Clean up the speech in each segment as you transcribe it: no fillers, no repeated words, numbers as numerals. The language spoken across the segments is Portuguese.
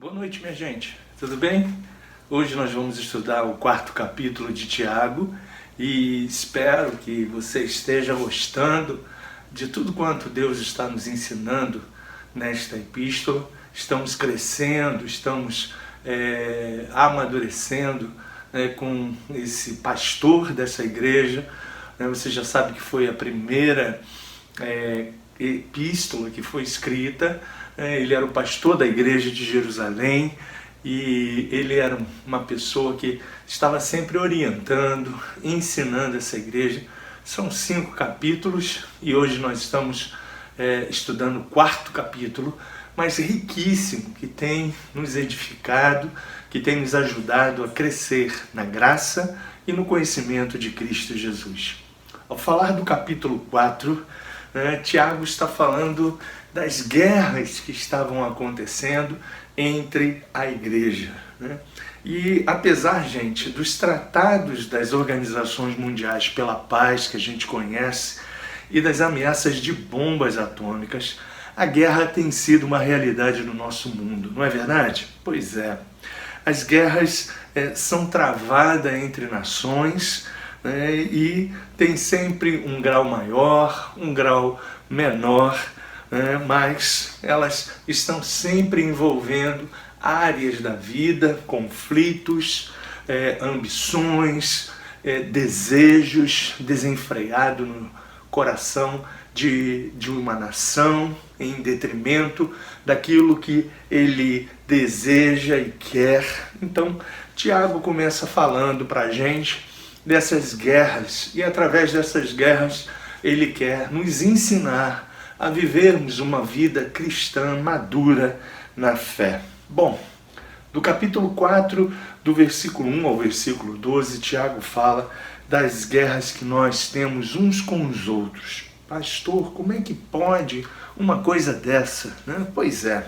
Boa noite, minha gente. Tudo bem? Hoje nós vamos estudar o 4º capítulo de Tiago e espero que você esteja gostando de tudo quanto Deus está nos ensinando nesta epístola. Estamos crescendo, estamos amadurecendo com esse pastor dessa igreja. Você já sabe que foi a primeira epístola que foi escrita. Ele era o pastor da igreja de Jerusalém e ele era uma pessoa que estava sempre orientando, ensinando essa igreja. São 5 capítulos e hoje nós estamos estudando o 4º capítulo, mas riquíssimo, que tem nos edificado, que tem nos ajudado a crescer na graça e no conhecimento de Cristo Jesus. Ao falar do capítulo 4, Tiago está falando das guerras que estavam acontecendo entre a igreja. E apesar, gente, dos tratados das organizações mundiais pela paz que a gente conhece e das ameaças de bombas atômicas, a guerra tem sido uma realidade no nosso mundo, não é verdade? Pois é. As guerras são travadas entre nações, e tem sempre um grau maior, um grau menor, mas elas estão sempre envolvendo áreas da vida, conflitos, ambições, desejos desenfreados no coração de uma nação em detrimento daquilo que ele deseja e quer. Então, Tiago começa falando para a gente dessas guerras e através dessas guerras ele quer nos ensinar a vivermos uma vida cristã madura na fé. Bom, do capítulo 4, do versículo 1 ao versículo 12, Tiago fala das guerras que nós temos uns com os outros. Pastor, como é que pode uma coisa dessa? Pois é,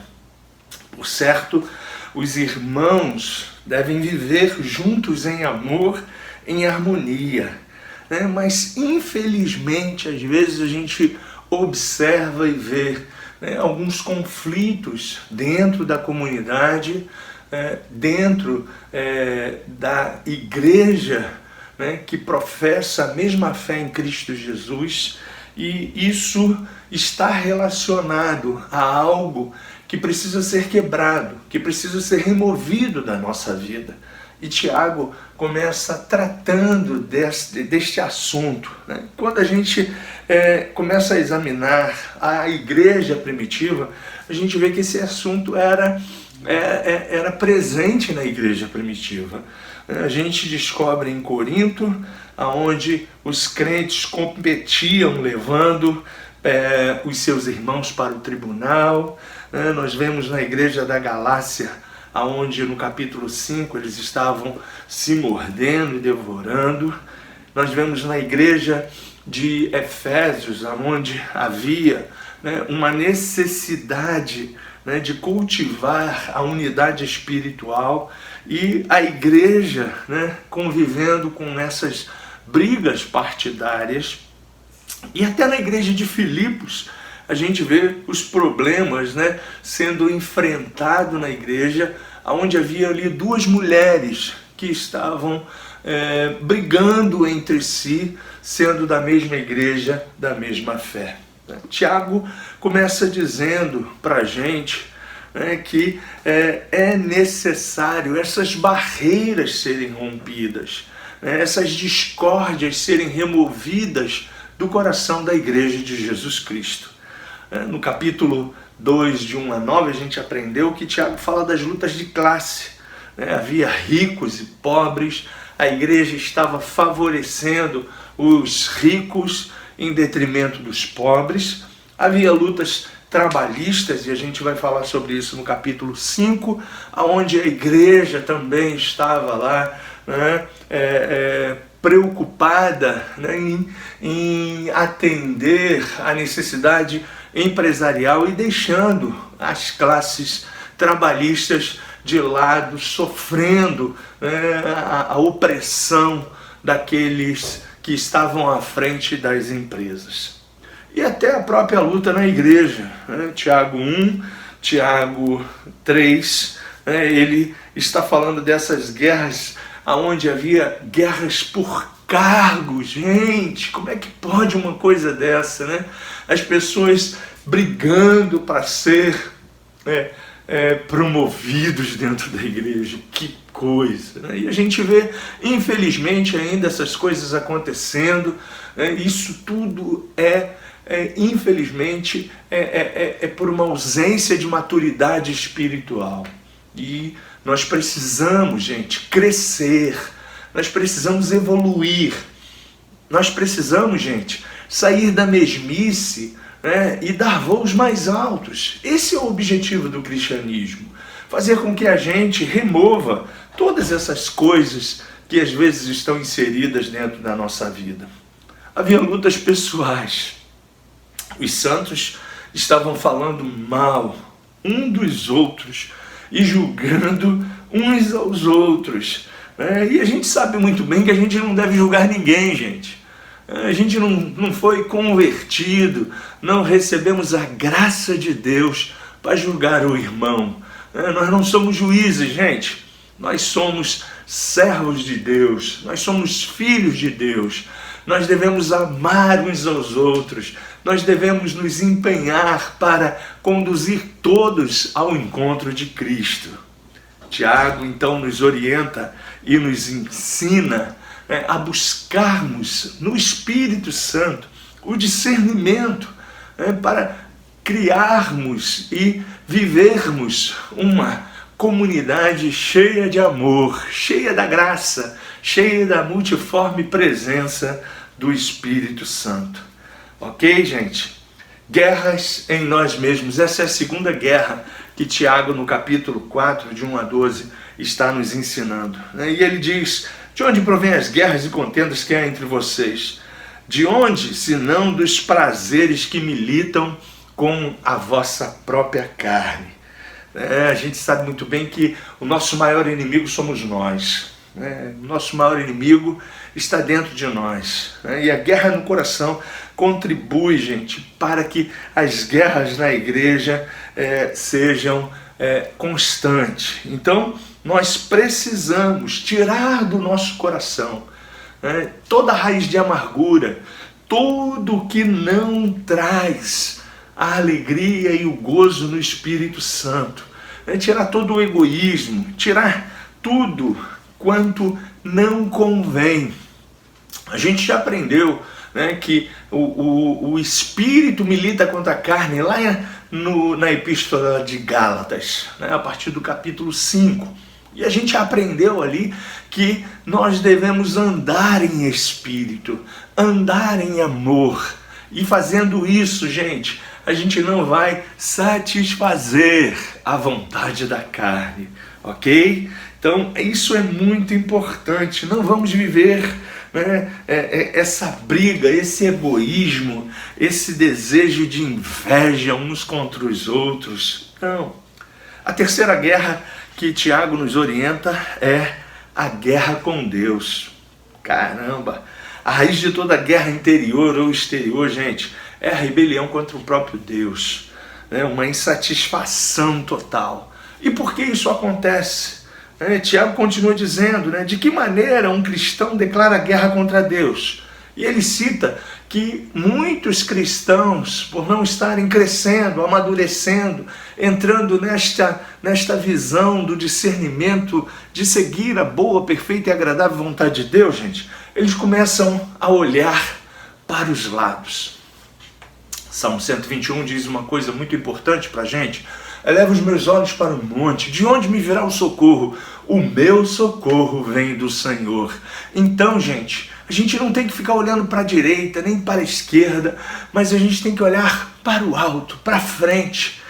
por certo, os irmãos devem viver juntos em amor, em harmonia, mas infelizmente às vezes a gente observa e vê alguns conflitos dentro da comunidade, dentro da igreja que professa a mesma fé em Cristo Jesus, e isso está relacionado a algo que precisa ser quebrado, que precisa ser removido da nossa vida. E Tiago começa tratando deste assunto. Quando a gente começa a examinar a igreja primitiva, a gente vê que esse assunto era presente na igreja primitiva. A gente descobre em Corinto, onde os crentes competiam levando os seus irmãos para o tribunal. Nós vemos na igreja da Galácia, onde no capítulo 5 eles estavam se mordendo e devorando. Nós vemos na igreja de Efésios, onde havia uma necessidade de cultivar a unidade espiritual, e a igreja convivendo com essas brigas partidárias. E até na igreja de Filipos a gente vê os problemas sendo enfrentados na igreja, onde havia ali 2 mulheres que estavam brigando entre si, sendo da mesma igreja, da mesma fé. Tiago começa dizendo para a gente que é necessário essas barreiras serem rompidas, essas discórdias serem removidas do coração da igreja de Jesus Cristo. No capítulo 2, de 1 a 9, a gente aprendeu que Tiago fala das lutas de classe. Havia ricos e pobres, a igreja estava favorecendo os ricos em detrimento dos pobres. Havia lutas trabalhistas, e a gente vai falar sobre isso no capítulo 5, onde a igreja também estava lá preocupada em atender a necessidade empresarial e deixando as classes trabalhistas de lado, sofrendo a opressão daqueles que estavam à frente das empresas. E até a própria luta na igreja. Tiago 1, Tiago 3, Ele está falando dessas guerras onde havia guerras por cargos. Gente, como é que pode uma coisa dessa, né? As pessoas brigando para ser promovidos dentro da igreja. Que coisa, né? E a gente vê, infelizmente, ainda essas coisas acontecendo. Isso tudo infelizmente, por uma ausência de maturidade espiritual. E nós precisamos, gente, crescer, nós precisamos evoluir, nós precisamos, gente, sair da mesmice, né, e dar voos mais altos. Esse é o objetivo do cristianismo, fazer com que a gente remova todas essas coisas que às vezes estão inseridas dentro da nossa vida. Havia lutas pessoais. Os santos estavam falando mal um dos outros e julgando uns aos outros. E a gente sabe muito bem que a gente não deve julgar ninguém, gente. A gente não foi convertido, não recebemos a graça de Deus para julgar o irmão. Nós não somos juízes, gente. Nós somos servos de Deus, nós somos filhos de Deus. Nós devemos amar uns aos outros, nós devemos nos empenhar para conduzir todos ao encontro de Cristo. Tiago, então, nos orienta e nos ensina a buscarmos no Espírito Santo o discernimento para criarmos e vivermos uma comunidade cheia de amor, cheia da graça, cheia da multiforme presença do Espírito Santo. Ok, gente? Guerras em nós mesmos. Essa é a segunda guerra que Tiago, no capítulo 4, de 1 a 12, está nos ensinando. E ele diz: de onde provém as guerras e contendas que há entre vocês? De onde, senão dos prazeres que militam com a vossa própria carne? A gente sabe muito bem que o nosso maior inimigo somos nós. O nosso maior inimigo está dentro de nós. E a guerra no coração contribui, gente, para que as guerras na igreja sejam constantes. Então, nós precisamos tirar do nosso coração toda a raiz de amargura, tudo que não traz a alegria e o gozo no Espírito Santo. Tirar todo o egoísmo, tirar tudo quanto não convém. A gente já aprendeu, que o Espírito milita contra a carne lá na Epístola de Gálatas, a partir do capítulo 5. E a gente aprendeu ali que nós devemos andar em Espírito, andar em amor. E fazendo isso, gente, a gente não vai satisfazer a vontade da carne, ok? Então, isso é muito importante. Não vamos viver essa briga, esse egoísmo, esse desejo de inveja uns contra os outros. Não. A terceira guerra que Tiago nos orienta é a guerra com Deus. Caramba! A raiz de toda guerra interior ou exterior, gente, é a rebelião contra o próprio Deus. Uma insatisfação total. E por que isso acontece? Tiago continua dizendo, de que maneira um cristão declara guerra contra Deus. E ele cita que muitos cristãos, por não estarem crescendo, amadurecendo, entrando nesta visão do discernimento de seguir a boa, perfeita e agradável vontade de Deus, gente, eles começam a olhar para os lados. Salmo 121 diz uma coisa muito importante para a gente: eleva os meus olhos para o monte, de onde me virá o socorro? O meu socorro vem do Senhor. Então, gente, a gente não tem que ficar olhando para a direita, nem para a esquerda, mas a gente tem que olhar para o alto, para frente.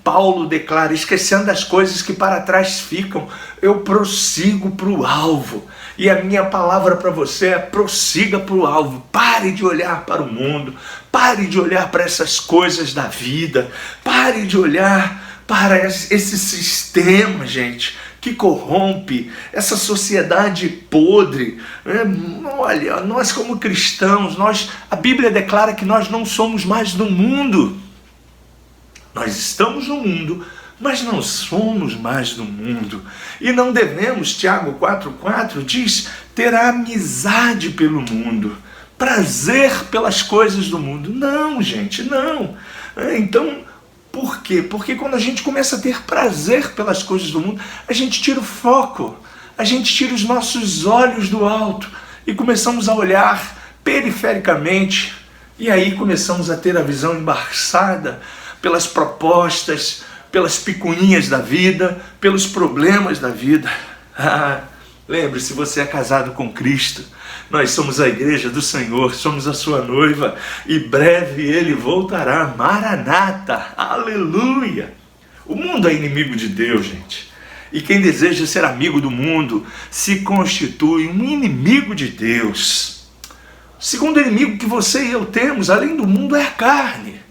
Paulo declara: esquecendo das coisas que para trás ficam, eu prossigo para o alvo. E a minha palavra para você é: prossiga para o alvo. Pare de olhar para o mundo, pare de olhar para essas coisas da vida, pare de olhar para esse sistema, gente, que corrompe, essa sociedade podre. Olha, nós como cristãos, a Bíblia declara que nós não somos mais do mundo. Nós estamos no mundo, mas não somos mais do mundo. E não devemos, Tiago 4,4 diz, ter amizade pelo mundo, prazer pelas coisas do mundo. Não, gente, não. Então, por quê? Porque quando a gente começa a ter prazer pelas coisas do mundo, a gente tira o foco, a gente tira os nossos olhos do alto e começamos a olhar perifericamente, e aí começamos a ter a visão embaçada pelas propostas, pelas picuinhas da vida, pelos problemas da vida. Lembre-se, você é casado com Cristo, nós somos a igreja do Senhor, somos a sua noiva, e breve Ele voltará, Maranata, aleluia! O mundo é inimigo de Deus, gente, e quem deseja ser amigo do mundo se constitui um inimigo de Deus. O segundo inimigo que você e eu temos, além do mundo, é a carne.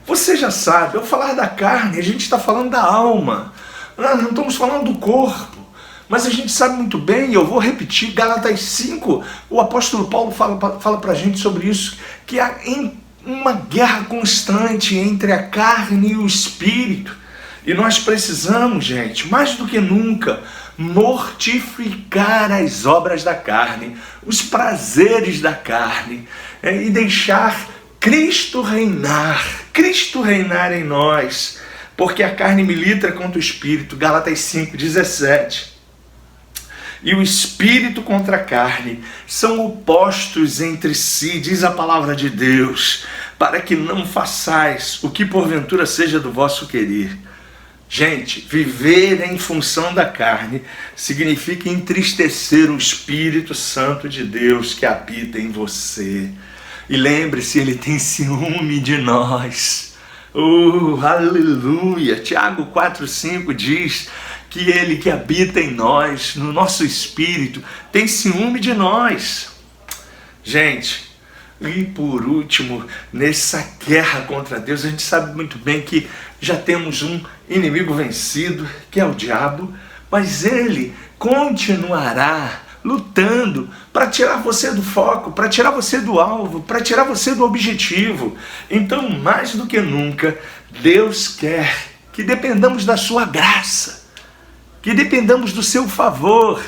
Você já sabe, ao falar da carne, a gente está falando da alma. Não estamos falando do corpo. Mas a gente sabe muito bem, e eu vou repetir, Gálatas 5, o apóstolo Paulo fala para a gente sobre isso, que há uma guerra constante entre a carne e o espírito. E nós precisamos, gente, mais do que nunca, mortificar as obras da carne, os prazeres da carne, e deixar Cristo reinar em nós, porque a carne milita contra o espírito, Gálatas 5:17. E o espírito contra a carne são opostos entre si, diz a palavra de Deus, para que não façais o que porventura seja do vosso querer. Gente, viver em função da carne significa entristecer o Espírito Santo de Deus que habita em você. E lembre-se, Ele tem ciúme de nós. Aleluia! Tiago 4,5 diz que Ele que habita em nós, no nosso espírito, tem ciúme de nós. Gente, e por último, nessa guerra contra Deus, a gente sabe muito bem que já temos um inimigo vencido, que é o diabo, mas ele continuará lutando para tirar você do foco, para tirar você do alvo, para tirar você do objetivo. Então, mais do que nunca, Deus quer que dependamos da sua graça, que dependamos do seu favor,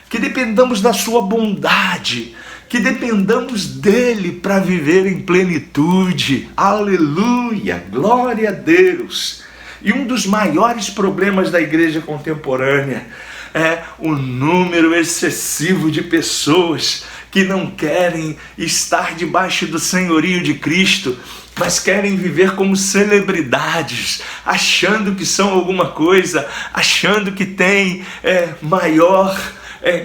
que dependamos da sua bondade, que dependamos dele para viver em plenitude. Aleluia, glória a Deus. E um dos maiores problemas da igreja contemporânea é o número excessivo de pessoas que não querem estar debaixo do senhorio de Cristo, mas querem viver como celebridades, achando que são alguma coisa, achando que tem maior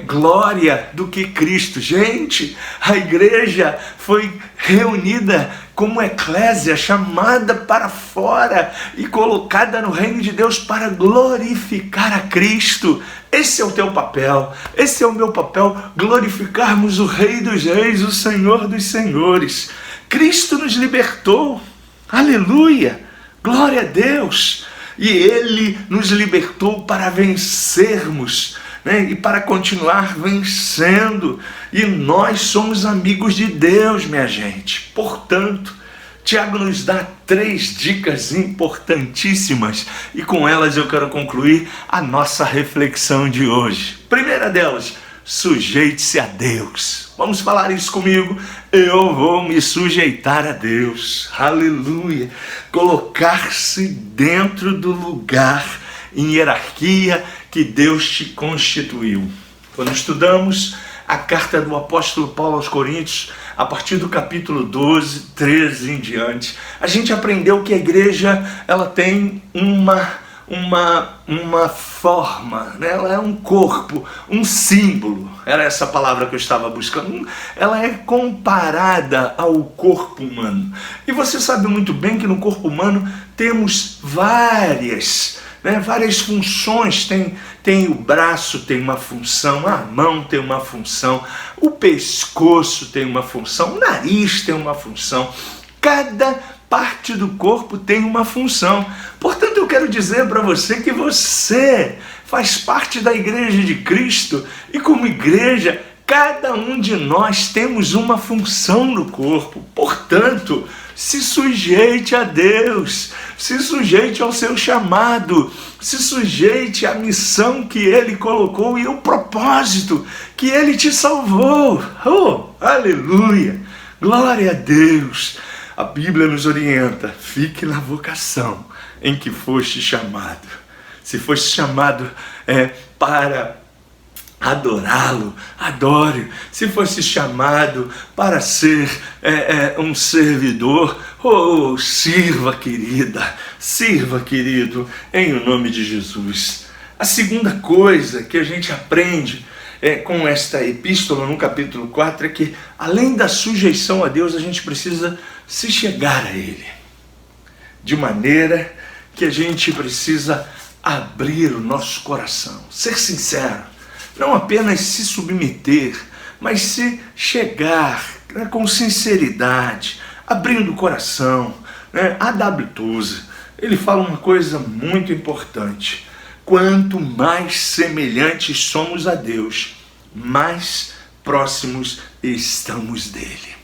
glória do que Cristo. Gente, a igreja foi reunida como eclésia, chamada para fora e colocada no reino de Deus para glorificar a Cristo. Esse é o teu papel, esse é o meu papel, glorificarmos o Rei dos Reis, o Senhor dos Senhores. Cristo nos libertou, aleluia, glória a Deus, e Ele nos libertou para vencermos, e para continuar vencendo, e nós somos amigos de Deus, minha gente. Portanto, Tiago nos dá 3 dicas importantíssimas, e com elas eu quero concluir a nossa reflexão de hoje. Primeira delas, sujeite-se a Deus. Vamos falar isso comigo? Eu vou me sujeitar a Deus, aleluia, colocar-se dentro do lugar em hierarquia que Deus te constituiu. Quando estudamos a carta do apóstolo Paulo aos Coríntios, a partir do capítulo 12, 13 em diante, a gente aprendeu que a igreja ela tem uma forma, né? Ela é um corpo, um símbolo, era essa palavra que eu estava buscando. Ela é comparada ao corpo humano, e você sabe muito bem que no corpo humano temos várias funções. Tem o braço, tem uma função, a mão tem uma função, o pescoço tem uma função, o nariz tem uma função, cada parte do corpo tem uma função. Portanto, eu quero dizer para você que você faz parte da igreja de Cristo, e como igreja, cada um de nós temos uma função no corpo. Portanto, Se sujeite a Deus, se sujeite ao seu chamado, se sujeite à missão que Ele colocou e o propósito que Ele te salvou. Oh, aleluia! Glória a Deus! A Bíblia nos orienta, fique na vocação em que foste chamado. Se foste chamado para adorá-lo, adore. Se fosse chamado para ser um servidor, sirva, querida, sirva, querido, em o nome de Jesus. A segunda coisa que a gente aprende com esta epístola no capítulo 4 é que, além da sujeição a Deus, a gente precisa se chegar a Ele, de maneira que a gente precisa abrir o nosso coração, ser sincero, não apenas se submeter, mas se chegar com sinceridade, abrindo o coração. A.W. Tozer, ele fala uma coisa muito importante: quanto mais semelhantes somos a Deus, mais próximos estamos dele.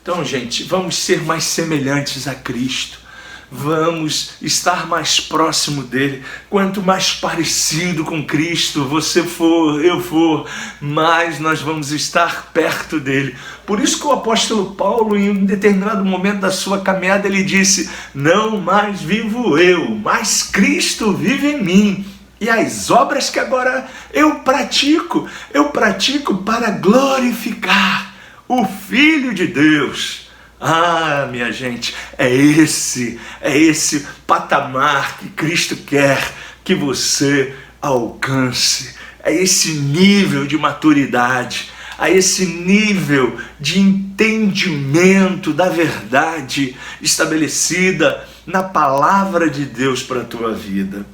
Então, gente, vamos ser mais semelhantes a Cristo. Vamos estar mais próximo dele. Quanto mais parecido com Cristo você for, eu for, mais nós vamos estar perto dele. Por isso que o apóstolo Paulo, em um determinado momento da sua caminhada, ele disse: não mais vivo eu, mas Cristo vive em mim. E as obras que agora eu pratico para glorificar o Filho de Deus. Ah, minha gente, é esse patamar que Cristo quer que você alcance. É esse nível de maturidade, a esse nível de entendimento da verdade estabelecida na palavra de Deus para a tua vida.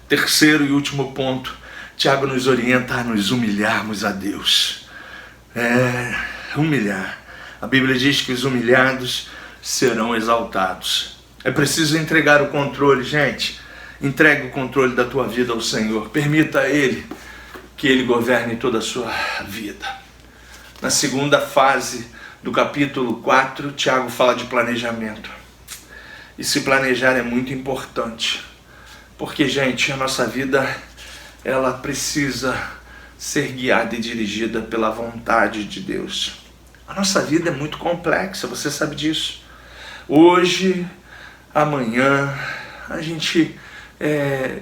Terceiro e último ponto, Tiago nos orienta a nos humilharmos a Deus. Humilhar. A Bíblia diz que os humilhados serão exaltados. É preciso entregar o controle, gente. Entregue o controle da tua vida ao Senhor. Permita a Ele que Ele governe toda a sua vida. Na segunda fase do capítulo 4, Tiago fala de planejamento. E se planejar é muito importante. Porque, gente, a nossa vida, ela precisa ser guiada e dirigida pela vontade de Deus. A nossa vida é muito complexa, você sabe disso. Hoje, amanhã, a gente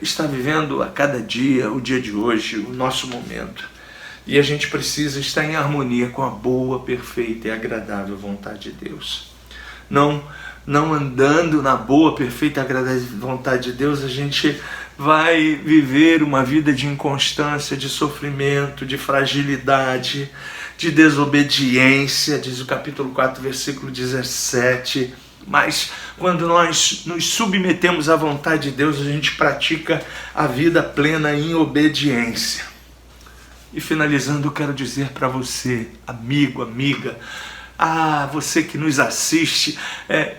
está vivendo a cada dia, o dia de hoje, o nosso momento. E a gente precisa estar em harmonia com a boa, perfeita e agradável vontade de Deus. Não andando na boa, perfeita e agradável vontade de Deus, a gente vai viver uma vida de inconstância, de sofrimento, de fragilidade, de desobediência, diz o capítulo 4, versículo 17. Mas quando nós nos submetemos à vontade de Deus, a gente pratica a vida plena em obediência. E finalizando, eu quero dizer para você, amigo, amiga, você que nos assiste,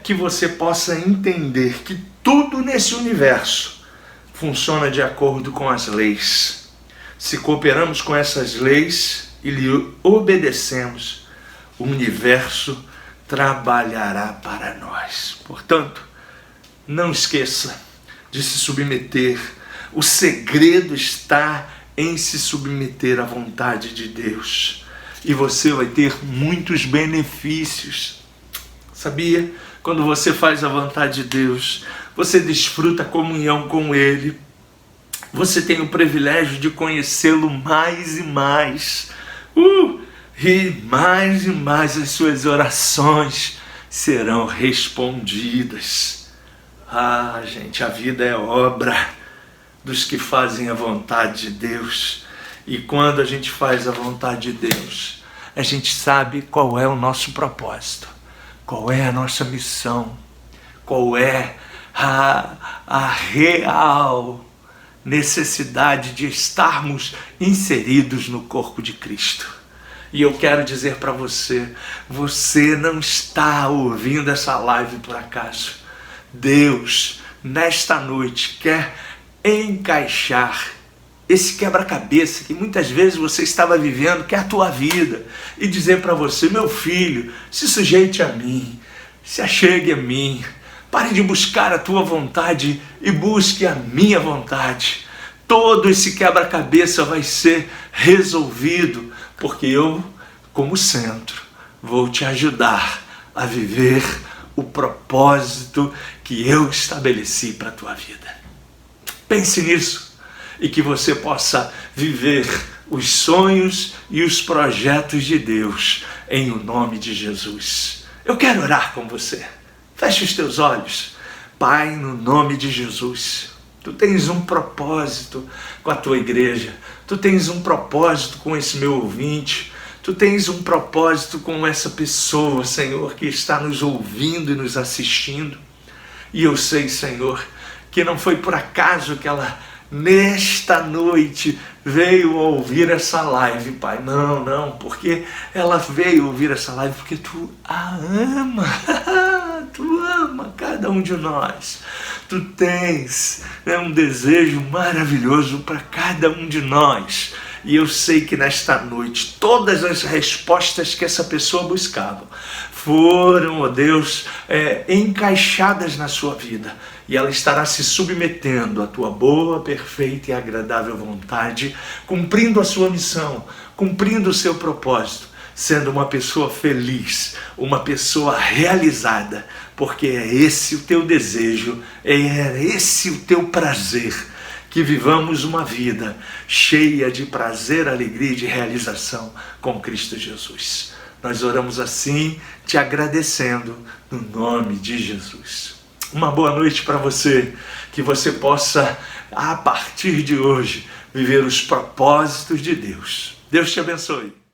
que você possa entender que tudo nesse universo funciona de acordo com as leis. Se cooperamos com essas leis e lhe obedecemos, o universo trabalhará para nós. Portanto, não esqueça de se submeter. O segredo está em se submeter à vontade de Deus. E você vai ter muitos benefícios. Sabia? Quando você faz a vontade de Deus, você desfruta a comunhão com Ele. Você tem o privilégio de conhecê-lo mais e mais. E mais as suas orações serão respondidas. Gente, a vida é obra dos que fazem a vontade de Deus. E quando a gente faz a vontade de Deus, a gente sabe qual é o nosso propósito, qual é a nossa missão, qual é a real necessidade de estarmos inseridos no corpo de Cristo. E eu quero dizer para você, você não está ouvindo essa live por acaso. Deus, nesta noite, quer encaixar esse quebra-cabeça que muitas vezes você estava vivendo, que é a tua vida, e dizer para você: meu filho, se sujeite a mim, se achegue a mim, pare de buscar a tua vontade e busque a minha vontade. Todo esse quebra-cabeça vai ser resolvido, porque eu, como centro, vou te ajudar a viver o propósito que eu estabeleci para a tua vida. Pense nisso e que você possa viver os sonhos e os projetos de Deus em o nome de Jesus. Eu quero orar com você. Feche os teus olhos. Pai, no nome de Jesus, Tu tens um propósito com a Tua igreja. Tu tens um propósito com esse meu ouvinte. Tu tens um propósito com essa pessoa, Senhor, que está nos ouvindo e nos assistindo. E eu sei, Senhor, que não foi por acaso que ela, nesta noite, veio ouvir essa live, Pai. Não, porque ela veio ouvir essa live porque Tu a ama. Tu ama cada um de nós. Tu tens um desejo maravilhoso para cada um de nós. E eu sei que nesta noite, todas as respostas que essa pessoa buscava foram, ó Deus, encaixadas na sua vida. E ela estará se submetendo à Tua boa, perfeita e agradável vontade, cumprindo a sua missão, cumprindo o seu propósito, sendo uma pessoa feliz, uma pessoa realizada, porque é esse o Teu desejo, é esse o Teu prazer, que vivamos uma vida cheia de prazer, alegria e de realização com Cristo Jesus. Nós oramos assim, te agradecendo no nome de Jesus. Uma boa noite para você, que você possa, a partir de hoje, viver os propósitos de Deus. Deus te abençoe.